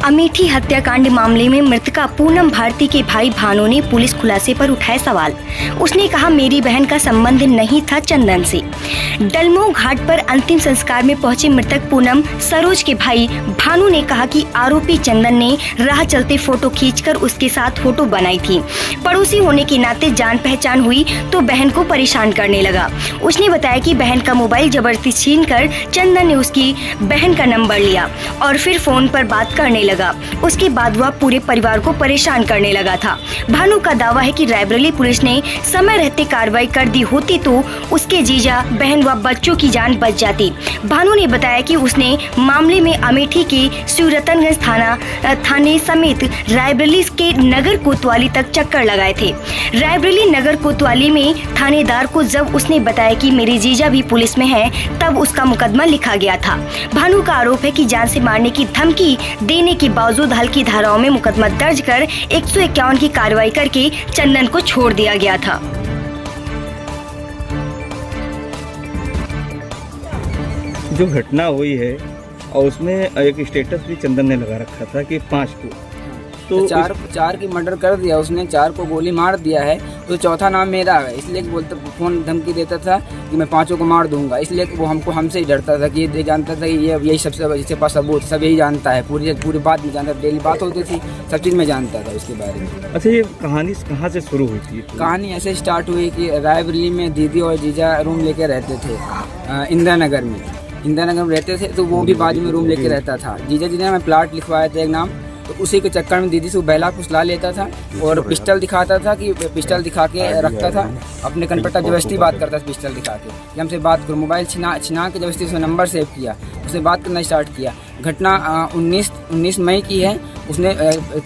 अमेठी हत्याकांड मामले में मृतका पूनम भारती के भाई भानु ने पुलिस खुलासे पर उठाए सवाल। उसने कहा, मेरी बहन का संबंध नहीं था चंदन से। डलमो घाट पर अंतिम संस्कार में पहुंचे मृतक पूनम सरोज के भाई भानु ने कहा कि आरोपी चंदन ने राह चलते फोटो खींचकर उसके साथ फोटो बनाई थी। पड़ोसी होने के नाते जान पहचान हुई तो बहन को परेशान करने लगा। उसने बताया कि बहन का मोबाइल जबरदस्ती छीनकर चंदन ने उसकी बहन का नंबर लिया और फिर फोन पर बात करने लगा। उसके बाद वह पूरे परिवार को परेशान करने लगा था। भानु का दावा है कि रायबरेली पुलिस ने समय रहते कार्रवाई कर दी होती तो उसके जीजा, बहन व बच्चों की जान बच जाती। भानु ने बताया कि उसने मामले में अमेठी के शिवरतनगंज थाने समेत रायबरेली के नगर कोतवाली तक चक्कर लगाए थे। रायबरेली नगर कोतवाली में थानेदार को जब उसने बताया कि मेरे जीजा भी पुलिस में है, तब उसका मुकदमा लिखा गया था। भानु का आरोप है कि जान से मारने की धमकी देने के बावजूद हल्की धाराओं में मुकदमा दर्ज कर 151 की कार्रवाई करके चंदन को छोड़ दिया गया था। जो घटना हुई है और उसमें एक स्टेटस भी चंदन ने लगा रखा था कि 5 को तो चार की मर्डर कर दिया उसने, 4 को गोली मार दिया है, तो चौथा नाम मेरा है। इसलिए बोलता फोन धमकी देता था कि मैं 5 को मार दूंगा। इसलिए वो हमसे ही डरता था कि ये जानता था कि ये यही सबसे इसके पास सबूत सब यही जानता है, पूरी बात में जानता था, डेली बात होती थी, सब चीज़ में जानता था उसके बारे में। अच्छा, ये कहानी कहाँ से शुरू हुई थी? कहानी ऐसे स्टार्ट हुई कि रायबरेली में दीदी और जीजा रूम लेके रहते थे इंदिरा नगर में रहते थे, तो वो भी बाजू में रूम लेके रहता था। जीजा जी ने मैं प्लाट लिखवाया था एक नाम, तो उसी के चक्कर में दीदी से बहला फुसला लेता था और पिस्टल दिखाता था कि पिस्टल दिखा के रखता था अपने कनपट्टा, जबरदस्ती बात करता था पिस्टल दिखा के कि हमसे बात करो। मोबाइल छिना के जबरदस्ती उसने नंबर सेव किया, उसने बात करना स्टार्ट किया। घटना 19 मई की है। उसने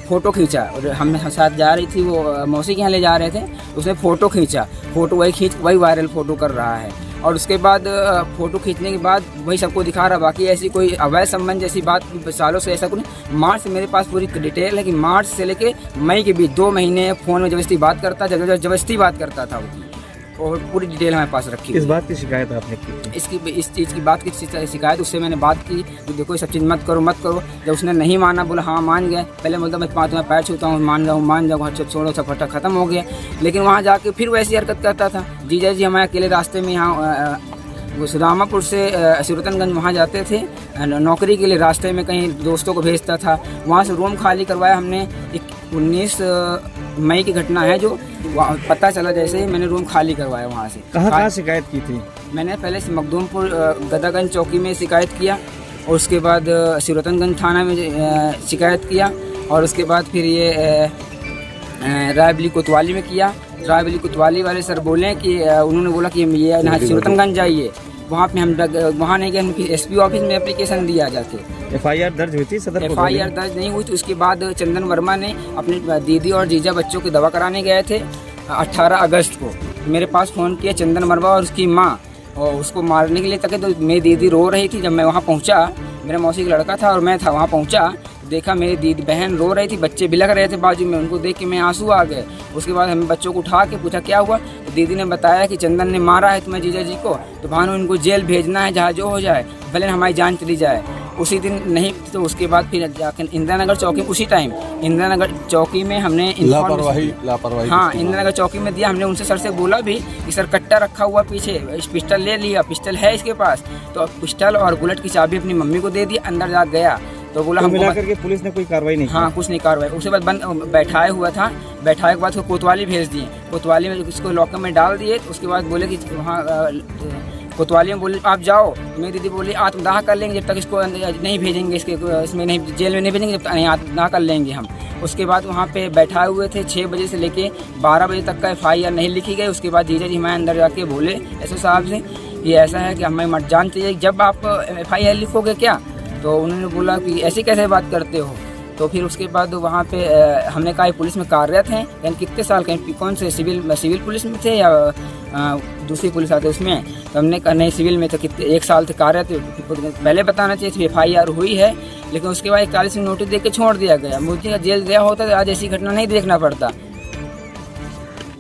फ़ोटो खींचा और हम साथ जा रही थी, वो मौसी के यहाँ ले जा रहे थे, उसने फ़ोटो खींचा, फ़ोटो वही वायरल फ़ोटो कर रहा है। और उसके बाद फ़ोटो खींचने के बाद वही सबको दिखा रहा। बाकी ऐसी कोई अवैध संबंध जैसी बात सालों से ऐसा कुछ। मार्च से मेरे पास पूरी डिटेल है कि मार्च से लेके मई के बीच 2 महीने फ़ोन में जबरदस्ती बात करता था वो, और पूरी डिटेल हमारे पास रखी। इस बात की शिकायत आपने की थी? इस चीज़ की बात की शिकायत उससे मैंने बात की कि देखो सब चीज़ मत करो। जब उसने नहीं माना, बोला हाँ मान गया। पहले बोलता मैं तुम्हारा पैर छूता हूँ, मान जाऊँ, छोड़ो, सब फटा ख़त्म हो गया। लेकिन वहाँ जाके फिर वैसी हरकत करता था। जीजा जी हमारे अकेले रास्ते में यहाँ वो सुदामापुर से शिवरतनगंज वहाँ जाते थे नौकरी के लिए, रास्ते में कहीं दोस्तों को भेजता था। वहाँ से रूम खाली करवाया हमने। 19 मई की घटना है जो पता चला, जैसे ही मैंने रूम खाली करवाया वहाँ से। कहाँ शिकायत की थी? मैंने पहले से मखदूमपुर गदागंज चौकी में शिकायत किया, और उसके बाद शिवरतनगंज थाना में शिकायत किया, और उसके बाद फिर ये रायबरेली कोतवाली में किया। रायबरेली कोतवाली वाले सर बोले कि उन्होंने बोला कि ये यहाँ शिवरतनगंज जाइए। वहाँ पे हम वहाँ नहीं गए, हम SP ऑफिस में एप्लीकेशन दिया जाके। FIR दर्ज हुई थी सदर? FIR दर्ज नहीं हुई थी। उसके बाद चंदन वर्मा ने अपनी दीदी और जीजा बच्चों की दवा कराने गए थे 18 अगस्त को। मेरे पास फ़ोन किया चंदन वर्मा और उसकी माँ, और उसको मारने के लिए तक। तो मेरी दीदी रो रही थी। जब मैं वहाँ पहुँचा, मेरा मौसी का लड़का था और मैं था, वहाँ पहुँचा, देखा मेरी दीदी बहन रो रही थी, बच्चे बिलख रहे थे बाजू में। उनको देख के मैं आंसू आ गए। उसके बाद हमें बच्चों को उठा के पूछा क्या हुआ, तो दीदी ने बताया कि चंदन ने मारा है तुम्हें जीजा जी को, तो भानु इनको जेल भेजना है, जहाँ जो हो जाए, भले हमारी जान चली जाए। उसी दिन नहीं तो उसके बाद फिर जाकर इंदिरा नगर चौकी, उसी टाइम इंदिरा नगर चौकी में हमने लापरवाही हाँ, इंदिरा नगर चौकी में दिया। हमने उनसे सर से बोला भी कि सर कट्टा रखा हुआ पीछे, पिस्टल ले लिया, पिस्टल है इसके पास। तो पिस्टल और बुलेट की चाबी अपनी मम्मी को दे दी, अंदर जा गया। तो बोला हम मिला करके पुलिस ने कोई कार्रवाई नहीं की? हाँ, कुछ नहीं कार्रवाई। उसके बाद बैठाए हुआ था, बैठाए के बाद उसको कोतवाली भेज दिए। कोतवाली में उसको लॉकर में डाल दिए। उसके बाद बोले कि वहाँ कोतवाली में बोले आप जाओ। मेरी दीदी बोली आत्मदाह कर लेंगे जब तक इसको नहीं भेजेंगे, इसमें नहीं, जेल में नहीं भेजेंगे जब तक नहीं आत्मदाह कर लेंगे हम। उसके बाद वहाँ पे बैठाए हुए थे 6 बजे से लेके 12 बजे तक का FIR नहीं लिखी गई। उसके बाद जीजा जी हमारे अंदर जाके बोले SO साहब से ये ऐसा है कि हमें मत जान चाहिए, जब आप FIR लिखोगे क्या? तो उन्होंने बोला कि ऐसी कैसे बात करते हो। तो फिर उसके बाद वहाँ पे हमने कहा पुलिस में कार्यरत हैं, यानी कितने साल कहीं कौन से सिविल पुलिस में थे या दूसरी पुलिस आते उसमें? तो हमने कहा नहीं सिविल में, तो कितने 1 साल थे कार्यरत, पहले बताना चाहिए थी। FIR हुई है, लेकिन उसके बाद 41 में नोटिस दे के छोड़ दिया गया। मुझे जेल गया होता तो आज ऐसी घटना नहीं देखना पड़ता।